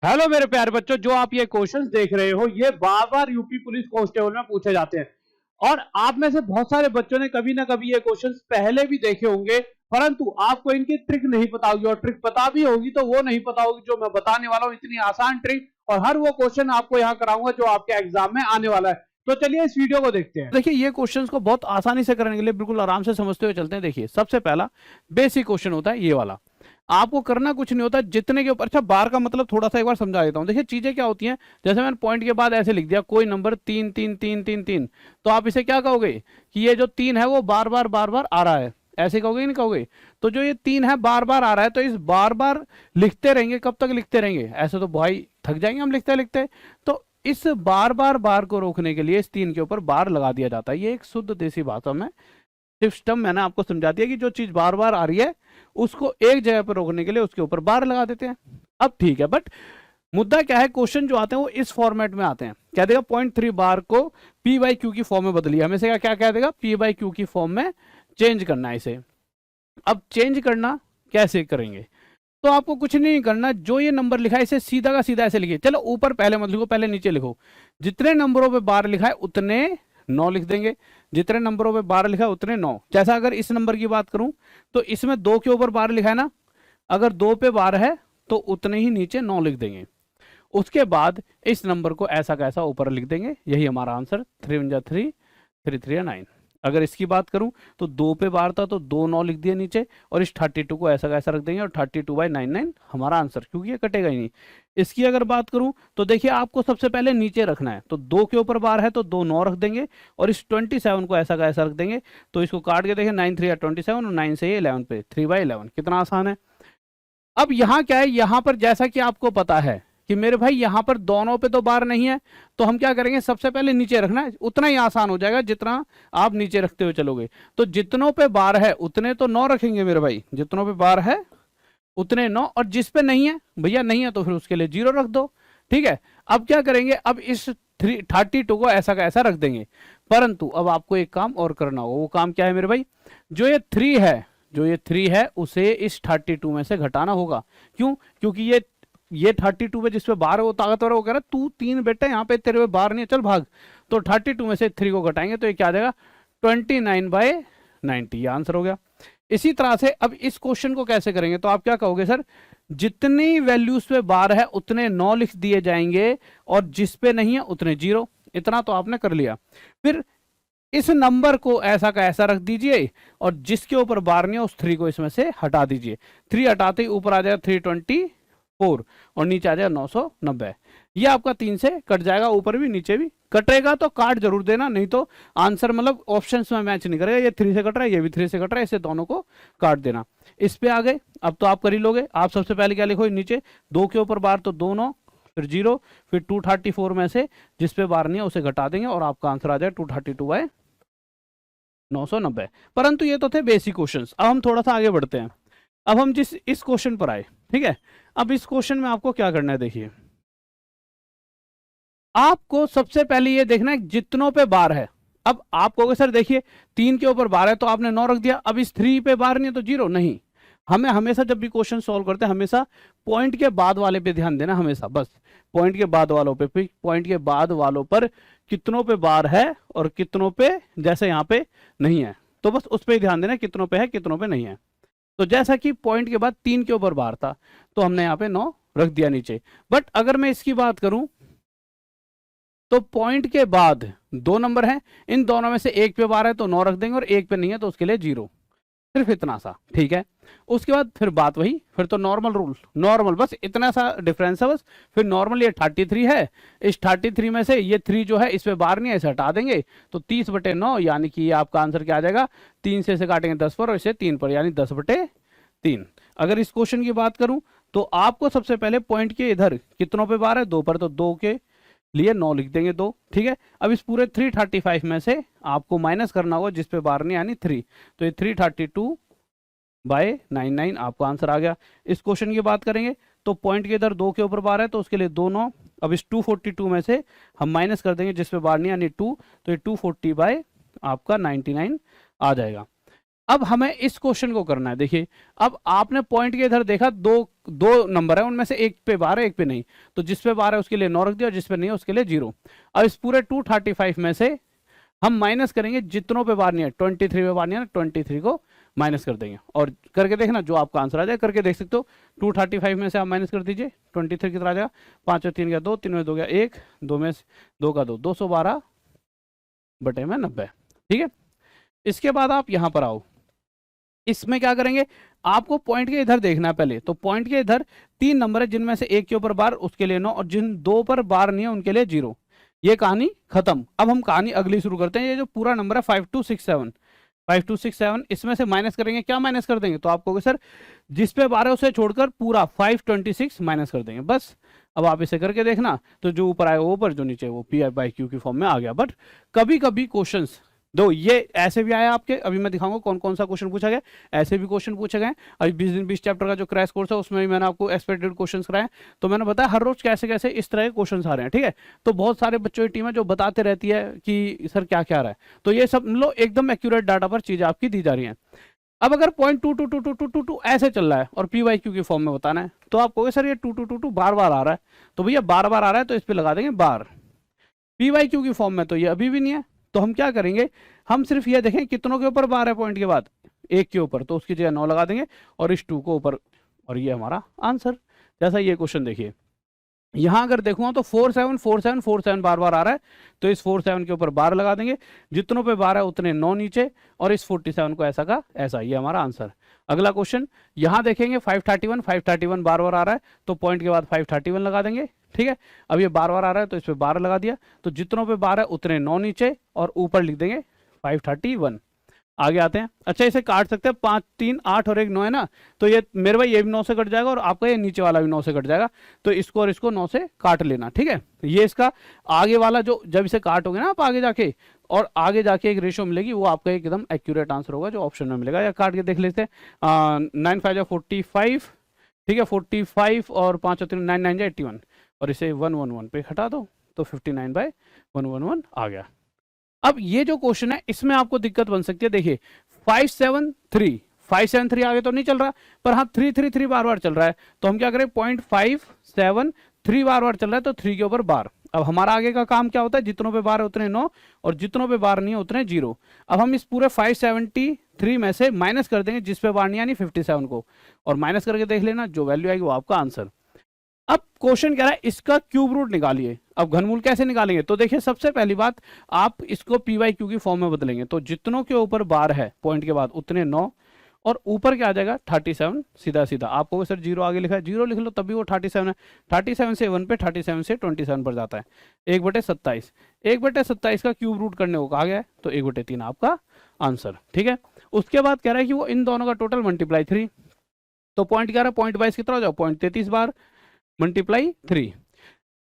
Hello मेरे प्यारे बच्चों, जो आप ये क्वेश्चंस देख रहे हो ये बार बार यूपी पुलिस कांस्टेबल में पूछे जाते हैं। और आप में से बहुत सारे बच्चों ने कभी ना कभी ये क्वेश्चंस पहले भी देखे होंगे, परंतु आपको इनकी ट्रिक नहीं पता होगी, और ट्रिक पता भी होगी तो वो नहीं पता होगी जो मैं बताने वाला हूं, इतनी आसान ट्रिक। और हर वो क्वेश्चन आपको यहाँ कराऊंगा जो आपके एग्जाम में आने वाला है। तो चलिए इस वीडियो को देखते हैं। देखिए, ये क्वेश्चंस को बहुत आसानी से करने के लिए बिल्कुल आराम से समझते हुए चलते हैं। देखिए, सबसे पहला बेसिक क्वेश्चन होता है ये वाला। आपको करना कुछ नहीं होता, जितने के ऊपर, अच्छा बार का मतलब थोड़ा सा एक बार समझा देता हूँ। देखिए चीजें क्या होती हैं, जैसे मैंने पॉइंट के बाद ऐसे लिख दिया कोई नंबर 3 3 3 3 3, तो आप इसे क्या कहोगे कि ये जो 3 है वो बार बार आ रहा है, ऐसे कहोगे नहीं कहोगे? तो जो ये 3 है बार बार आ रहा है, तो इस बार बार लिखते रहेंगे। कब तक लिखते रहेंगे? ऐसे तो भाई थक जाएंगे हम लिखते लिखते। तो इस बार को रोकने के लिए इस 3 के ऊपर बार लगा दिया जाता है। ये एक शुद्ध देसी भाषा में सिस्टम मैंने आपको समझा दिया कि जो चीज बार बार आ रही है उसको एक जगह पर रोकने के लिए उसके ऊपर बार लगा देते हैं। अब ठीक है, बट मुद्दा क्या है, क्वेश्चन जो आते हैं वो इस फॉर्मेट में आते हैं। क्या देगा? 0.3 बार को पी बाई क्यू की फॉर्म में बदलिए। हमेशा क्या कह देगा? पी बाई क्यू की फॉर्म में चेंज करना है इसे। अब चेंज करना कैसे करेंगे? तो आपको कुछ नहीं करना, जो ये नंबर लिखा है इसे सीधा का सीधा ऐसे लिखिए। चलो ऊपर पहले मत लिखो, पहले नीचे लिखो। जितने नंबरों पे बार लिखा है उतने 9 लिख देंगे। जितने नंबरों पे बार लिखा है उतने 9। जैसा अगर इस नंबर की बात करूं तो इसमें 2 के ऊपर बार लिखा है ना, अगर 2 पे बार है तो उतने ही नीचे 9 लिख देंगे। उसके बाद इस नंबर को ऐसा कैसा ऊपर लिख देंगे। यही हमारा आंसर 3 1 3 3 3 9। अगर इसकी बात करूं तो 2 पे बार था तो 2 9 लिख दिए नीचे, और इस 32 को ऐसा कैसा रख देंगे, और 32/99 हमारा आंसर, क्योंकि ये कटेगा ही नहीं। इसकी अगर बात करूं तो देखिए आपको सबसे पहले नीचे रखना है, तो 2 के ऊपर बार है तो 2 9 रख देंगे, और इस 27 को ऐसा कैसा रख देंगे। तो इसको काट के देखिए 9 3 27, और 9 से ये 11 पे 3/11। कितना आसान है। अब यहाँ क्या है, यहाँ पर जैसा कि आपको पता है कि मेरे भाई यहाँ पर दोनों पे तो बार नहीं है, तो हम क्या करेंगे, सबसे पहले नीचे रखना है। उतना ही आसान हो जाएगा जितना आप नीचे रखते हुए चलोगे। तो जितनों पे बार है उतने तो 9 रखेंगे मेरे भाई, जितनों पे बार है उतने 9, और जिस पे नहीं है भैया नहीं है तो फिर उसके लिए 0 रख दो। ठीक है। अब क्या करेंगे, अब इस 32 को ऐसा का ऐसा रख देंगे। परंतु अब आपको एक काम और करना होगा। वो काम क्या है मेरे भाई? जो ये 3 है, जो ये 3 है उसे इस 32 में से घटाना होगा। क्यों? क्योंकि ये 32 पे जिसपे बार है वो ताकतवर हो, कह रहा तू 3 बेटा यहाँ पे तेरे पे बार नहीं है, चल भाग। तो 32 में से 3 को घटाएंगे तो ये क्या आ जाएगा? 29/90। ये आंसर हो गया। इसी तरह से अब इस क्वेश्चन को कैसे करेंगे, तो आप क्या कहोगे, सर जितनी वैल्यूज पे बार है उतने 9 लिख दिए जाएंगे, और जिस पे नहीं है उतने 0। इतना तो आपने कर लिया। फिर इस नंबर को ऐसा का ऐसा रख दीजिए, और जिसके ऊपर बार नहीं है उस 3 को इसमें से हटा दीजिए। 3 हटाते ही ऊपर आ जाएगा 324, और नीचे आ जाएगा 990। ये आपका 3 से कट जाएगा, ऊपर भी नीचे भी कटेगा, तो काट जरूर देना, नहीं तो आंसर मतलब ऑप्शंस में मैच नहीं करेगा। ये 3 से कट रहा है, ये भी 3 से कट रहा है, इसे दोनों को काट देना। इस पे आ गए, अब तो आप कर ही लोगे। आप सबसे पहले क्या लिखो नीचे, 2 के ऊपर बार तो 2 9, फिर 0, फिर 234 में से जिस पे बार नहीं है उसे घटा देंगे, और आपका आंसर आ जाए 232/990। परंतु ये तो थे बेसिक क्वेश्चंस। अब हम थोड़ा सा आगे बढ़ते हैं। अब हम जिस इस क्वेश्चन पर आए, ठीक है। अब इस क्वेश्चन में आपको क्या करना है, देखिए आपको सबसे पहले ये देखना है जितनों पे बार है। अब आप कहोगे सर देखिए 3 के ऊपर बार है तो आपने 9 रख दिया, अब इस 3 पे बार नहीं है तो 0 नहीं। हमें हमेशा जब भी क्वेश्चन सॉल्व करते हैं हमेशा पॉइंट के बाद वाले पे ध्यान देना, हमेशा बस पॉइंट के बाद वालों पे, पॉइंट के बाद वालों पर कितनों पे बार है और कितनों पे जैसे यहाँ पे नहीं है, तो बस उस पर ध्यान देना कितनों पे है कितनों पे नहीं है। तो जैसा कि पॉइंट के बाद 3 के ऊपर बार था तो हमने यहाँ पे 9 रख दिया नीचे। बट अगर मैं इसकी बात करूं तो पॉइंट के बाद 2 नंबर हैं, इन दोनों में से एक पे बार है तो 9 रख देंगे, और एक पे नहीं है तो उसके लिए 0। सिर्फ इतना सा, ठीक है। उसके बाद फिर बात वही, फिर तो नॉर्मल रूल, नॉर्मल बस इतना सा डिफरेंस है बस। फिर नॉर्मल ये 33 है, इस 33 में से ये 3 जो है इस पे बार नहीं है, इसे हटा देंगे तो 30/9, यानी कि ये आपका आंसर क्या आ जाएगा, 3 से इसे काटेंगे 10 पर और इसे 3 पर, यानी 10/3। अगर इस क्वेश्चन की बात करूं तो आपको सबसे पहले पॉइंट के इधर कितनों पे बार है, 2 पर, तो 2 के लिए 9 लिख देंगे 2, ठीक है। अब इस पूरे 335 में से आपको माइनस करना होगा जिस पे बार नहीं, यानी 3, तो ये 332/99 आपका आंसर आ गया। इस क्वेश्चन की बात करेंगे तो पॉइंट के इधर 2 के ऊपर बार है तो उसके लिए 2 9। अब इस 242 में से हम माइनस कर देंगे जिस पे बार नहीं, यानी 2, तो ये 240 आपका 99 आ जाएगा। अब हमें इस क्वेश्चन को करना है। देखिए अब आपने पॉइंट के इधर देखा 2 दो नंबर है, उनमें से एक पे बार है एक पे नहीं, तो जिस पे बार है उसके लिए 9 रख दिया और जिस पे नहीं है उसके लिए 0। अब इस पूरे 235 में से हम माइनस करेंगे जितनों पे बार नहीं है, 23 पे बार नहीं है ना, 23 को माइनस कर देंगे और करके देखना जो आपका आंसर आ जाए, करके देख सकते हो। 235 में से आप माइनस कर दीजिए, 23 कितना आ जाएगा, 5 और 3 का 2, 3 में 2 गया 1, 2 में 2 का 2, 212 बटे में 90। ठीक है, इसके बाद आप यहां पर आओ, इसमें क्या करेंगे, आपको पॉइंट के इधर देखना है पहले। तो पॉइंट के इधर 3 नंबर है जिनमें से एक के ऊपर बार उसके लिए 9 और जिन 2 पर बार नहीं है उनके लिए 0। ये कहानी खत्म। अब हम कहानी अगली शुरू करते हैं। ये जो पूरा नंबर है 5267, 5267 इसमें से माइनस करेंगे, क्या माइनस कर देंगे, तो आप कहोगे सर जिस पे बार है उसे छोड़कर पूरा 526 माइनस कर देंगे बस। अब आप इसे करके देखना, तो जो ऊपर आएगा वो ऊपर, जो नीचे वो पी बाई क्यू की फॉर्म में आ गया। बट कभी कभी क्वेश्चंस दो ये ऐसे भी आया आपके, अभी मैं दिखाऊंगा कौन कौन सा क्वेश्चन पूछा गया, ऐसे भी क्वेश्चन पूछे गए। अभी 20 दिन 20 चैप्टर का जो क्रैश कोर्स है उसमें भी मैंने आपको एक्सपेक्टेड क्वेश्चन कराए, तो मैंने बताया हर रोज कैसे कैसे इस तरह के क्वेश्चन आ रहे हैं। ठीक है, तो बहुत सारे बच्चों की टीम है जो बताते रहती है कि सर क्या क्या आ रहा है, तो ये सब लो एकदम एक्यूरेट डाटा पर चीजें आपकी दी जा रही है। अब अगर पॉइंट 2222222 ऐसे चल रहा है और पी वाई क्यू की फॉर्म में बताना है, तो आप कहोगे सर ये 2222 बार बार आ रहा है, तो भैया बार बार आ रहा है तो इस पर लगा देंगे बार। पी वाई क्यू की फॉर्म में तो ये अभी भी नहीं है, तो हम क्या करेंगे, हम सिर्फ ये देखें कितनों के ऊपर बार है पॉइंट के बाद, एक के ऊपर, तो उसकी जगह 9 लगा देंगे और इस 2 को ऊपर, और ये हमारा आंसर। जैसा ये क्वेश्चन देखिए, यहां अगर देखूंगा तो 474747 बार बार आ रहा है, तो इस 47 के ऊपर बार लगा देंगे, जितनों पे बार है उतने 9 नीचे, और इस 47 को ऐसा का ऐसा, ये हमारा आंसर। अगला क्वेश्चन यहां देखेंगे 531 बार बार आ रहा है, तो पॉइंट के बाद 531 लगा देंगे। ठीक है, अब ये बार बार आ रहा है तो इस पे बार लगा दिया, तो जितनों पे बार है उतने 9 नीचे और ऊपर लिख देंगे 531। आगे आते हैं, अच्छा इसे काट सकते हैं, 5 3 8 और 1 9 है ना, तो ये मेरे भाई ये भी 9 से कट जाएगा और आपका ये नीचे वाला भी 9 से कट जाएगा, तो इसको और इसको 9 से काट लेना। ठीक है, ये इसका आगे वाला जो जब इसे काटोगे ना आप आगे जाके, और आगे जाके एक रेशियो मिलेगी, वो आपका एकदम एक्यूरेट आंसर होगा जो ऑप्शन में मिलेगा। या काट के देख लेते हैं, 9 5 45, ठीक है 45 और 5 और 3 9 9 81, और इसे 111 पे हटा दो तो 59/111 आ गया। अब ये जो क्वेश्चन है इसमें आपको दिक्कत बन सकती है, देखिए 573 आगे तो नहीं चल रहा, पर हाँ 333 बार बार चल रहा है, तो हम क्या करें, 0.573 बार बार चल रहा है तो 3 के ऊपर बार। अब हमारा आगे का काम क्या होता है, जितनों पे बार है उतने 9 और जितनों पे बार नहीं है उतने 0। अब हम इस पूरे 573 में से माइनस कर देंगे जिस पे बार नहीं यानी 57 को, और माइनस करके देख लेना जो वैल्यू आएगी वो आपका आंसर। अब क्वेश्चन कह रहा है इसका क्यूब रूट निकालिए। अब घनमूल कैसे निकालेंगे, तो देखिए सबसे पहली बात आप इसको पी वाई क्यू की फॉर्म में बदलेंगे, तो जितनों के ऊपर बार है पॉइंट के बाद उतने 9 और ऊपर क्या आ जाएगा 37, सीधा सीधा। आपको सर 0 आगे लिखा है, 0 लिख लो तब भी वो 37 है, 37 से 1 पे 37 से 27 पर जाता है, 1/27, 1/27 का क्यूब रूट करने को कहा गया है, तो 1/3 आपका आंसर। ठीक है, उसके बाद कह रहा है कि वो इन दोनों का टोटल मल्टीप्लाई 3, तो पॉइंट कह रहा है पॉइंट वाइज कितना हो जाओ, 0.33 बार मल्टीप्लाई 3।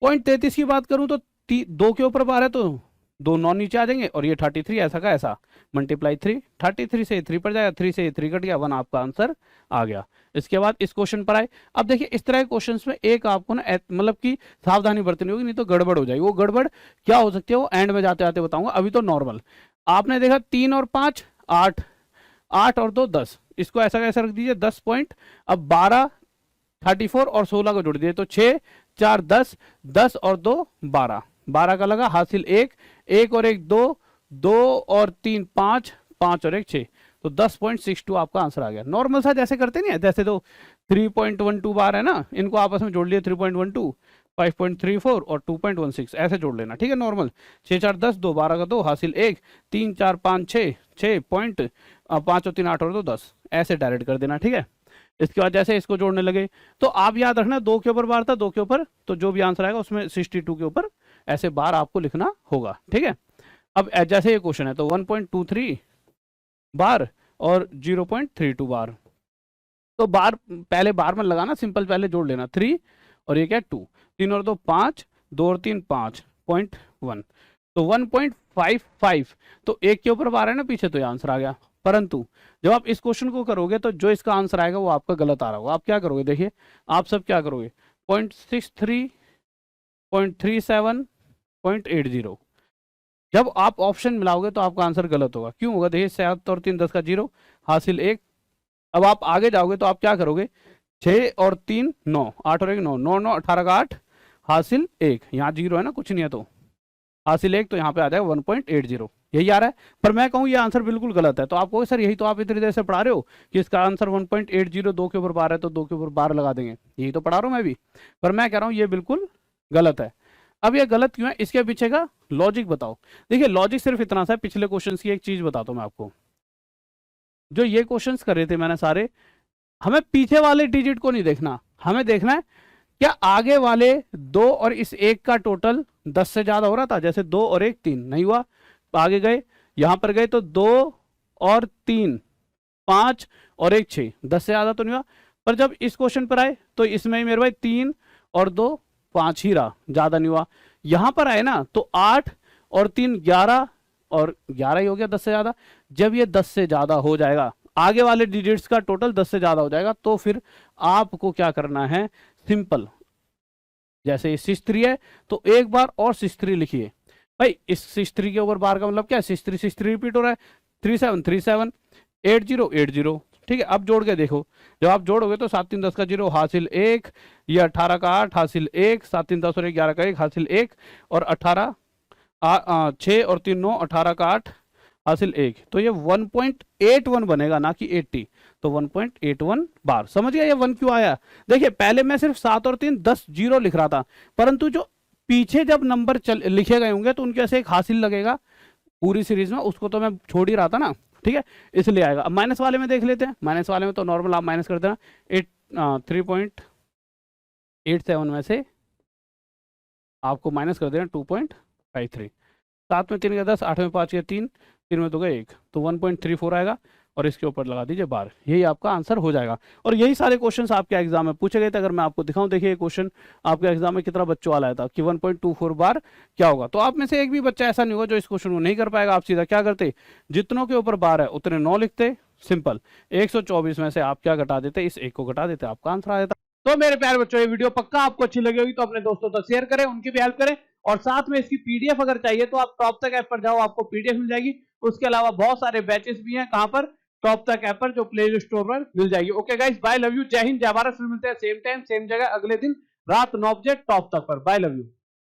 0.33 की बात करूं तो 2 के ऊपर बार है तो 2 9 नीचे आ जाएंगे, और ये 33 ऐसा का ऐसा मल्टीप्लाई 3, 33 से 3 पर जाएगा, 3 से 3 कट गया, 1 आपका आंसर आ गया। इसके बाद इस क्वेश्चन पर आए, अब देखिए इस तरह के क्वेश्चंस में एक आपको ना मतलब कि सावधानी बरतनी होगी, नहीं तो गड़बड़ हो जाएगी। वो गड़बड़ क्या हो सकती है वो एंड में जाते जाते बताऊंगा, अभी तो नॉर्मल। आपने देखा 3 और 5 8, 8 और 2 10, इसको ऐसा कैसा रख दीजिए 10 पॉइंट, अब 12 34 और 16 को जोड़ दिए तो 6 4 10, 10 और 2 12, 12 का लगा हासिल 1, 1 और 1 2, 2 और 3 5, 5 और 1 6, तो 10.62 आपका आंसर आ गया। नॉर्मल सा जैसे करते नहीं है, जैसे तो 3.12 बार है ना, इनको आपस में जोड़ लिए 3.12, 5.34 और 2.16 ऐसे जोड़ लेना। ठीक है, नॉर्मल 6 4 10, 2 12 का 2 हासिल 1, 3 4 5 6, 6 पॉइंट 5 और 3 8 और 2 10, ऐसे डायरेक्ट कर देना। ठीक है, इसके बाद जैसे इसको जोड़ने लगे तो आप याद रखना 2 के ऊपर बार था, 2 के ऊपर, तो जो भी आंसर आएगा उसमें 62 के ऊपर ऐसे बार आपको लिखना होगा। ठीक है, अब जैसे ये क्वेश्चन है तो 1.23 बार और 0.32 बार, तो बार पहले बार में लगाना सिंपल, पहले जोड़ लेना 3 और ये क्या 2, 3 और 2 5, 2 और 3 5.1, तो 1.55, तो 1 के ऊपर बार है ना पीछे, तो ये आंसर आ गया। परंतु जब आप इस क्वेश्चन को करोगे तो जो इसका आंसर आएगा वो आपका गलत आ रहा होगा। आप क्या करोगे, देखिए आप सब क्या करोगे, 0.63, 0.37, 0.80, जब आप ऑप्शन मिलाओगे तो आपका आंसर गलत होगा। क्यों होगा, देखिए 7 और 3 10 का 0 हासिल 1। अब आप आगे जाओगे तो आप क्या करोगे, 6 और 3 9, 8 और 1 9, 9 9 18 का 8, हासिल 1। यहाँ 0 है ना, कुछ नहीं है तो हासिल 1, तो यहाँ पे आ जाएगा 1.80, यही आ रहा है। पर मैं कहूँ ये आंसर बिल्कुल गलत है, तो आप कहोगे सर यही तो आप इतनी देर से पढ़ा रहे हो कि इसका आंसर 1.80, 2 के ऊपर 12 है तो 2 के ऊपर 12 लगा देंगे, यही तो पढ़ा रहा हूँ मैं भी। पर मैं कह रहा हूँ ये बिल्कुल गलत है। अब ये गलत क्यों है, इसके पीछे का लॉजिक बताओ। देखिए लॉजिक सिर्फ इतना सा है, पिछले क्वेश्चंस की एक चीज बताता हूँ मैं आपको। जो ये क्वेश्चंस कर रहे थे मैंने सारे, हमें पीछे वाले डिजिट को नहीं देखना, हमें देखना है क्या आगे वाले 2 और इस 1 का टोटल 10 से ज्यादा हो रहा था। जैसे 2 और 1 3, नहीं हुआ, आगे गए, यहां पर गए तो 2 और 3 5 और 1 6, 10 से ज्यादा तो नहीं हुआ। पर जब इस क्वेश्चन पर आए तो इसमें मेरे भाई 3 और 2 5 ही रहा, ज्यादा नहीं हुआ। यहां पर आए ना तो 8 और 3 11 और 11 ही हो गया 10 से ज्यादा। जब ये 10 से ज्यादा हो जाएगा, आगे वाले डिजिट्स का टोटल 10 से ज्यादा हो जाएगा, तो फिर आपको क्या करना है, सिंपल, जैसे ये 6 3 है तो एक बार और 6 3 लिखिए। भाई इस 6 3 के ऊपर बार का मतलब क्या है, 6 3 रिपीट हो रहा है, 3 7 3 7 8 0 8 0, ठीक है। अब जोड़ के देखो, जब आप जोड़ोगे तो 7 3 10 का 0 हासिल 1, ये 18 का 8 हासिल 1, 7 3 10 और 11 का 1 हासिल 1, और 18 6 और 3 9, 18 का 8 हासिल 1, तो ये 1.81 बनेगा, ना कि 80। तो 1.81 बार। समझ गया ये 1 क्यों आया। देखिए पहले मैं सिर्फ 7 और 3 10 0 लिख रहा था, परंतु जो पीछे जब नंबर लिखे गए होंगे तो उनके ऐसे एक हासिल लगेगा पूरी सीरीज में, उसको तो मैं छोड़ ही रहा था ना, ठीक है, इसलिए आएगा। अब माइनस वाले में देख लेते हैं। माइनस वाले में तो नॉर्मल आप माइनस कर देना, 3.87 में से आपको माइनस कर देना 2.53। 7 में 3 गया 10, 8 में 5 गया 3, 3 में 2 गया 1, तो 1.34 आएगा, और इसके ऊपर लगा दीजिए बार, यही आपका आंसर हो जाएगा। और यही सारे क्वेश्चंस आपके एग्जाम में पूछे गए थे। अगर मैं आपको दिखाऊं, देखिए ये क्वेश्चन आपके एग्जाम में कितना बच्चों वाला आया था कि 1.24 बार क्या होगा। तो आप में से एक भी बच्चा ऐसा नहीं होगा जो इस क्वेश्चन को नहीं कर पाएगा। आप सीधा क्या करते, जितनों के ऊपर बार है उतने 9 लिखते, सिंपल। 124 में से आप क्या घटा देते, इस 1 को घटा देते, आपका आंसर आ जाता। तो मेरे प्यारे बच्चों, ये वीडियो पक्का आपको अच्छी लगी होगी, तो अपने दोस्तों तक शेयर करें, उनकी भी हेल्प करें। और साथ में इसकी पीडीएफ अगर चाहिए तो आप टॉप तक ऐप पर जाओ, आपको पीडीएफ मिल जाएगी। उसके अलावा बहुत सारे बैचेस भी हैं, कहां पर, टॉप तक ऐप पर, जो प्ले स्टोर पर मिल जाएगी। Okay guys, bye, love you, जय हिंद, जय भारत। फिर मिलते हैं सेम टाइम सेम जगह अगले दिन रात 9 बजे टॉप तक पर। Bye, love you.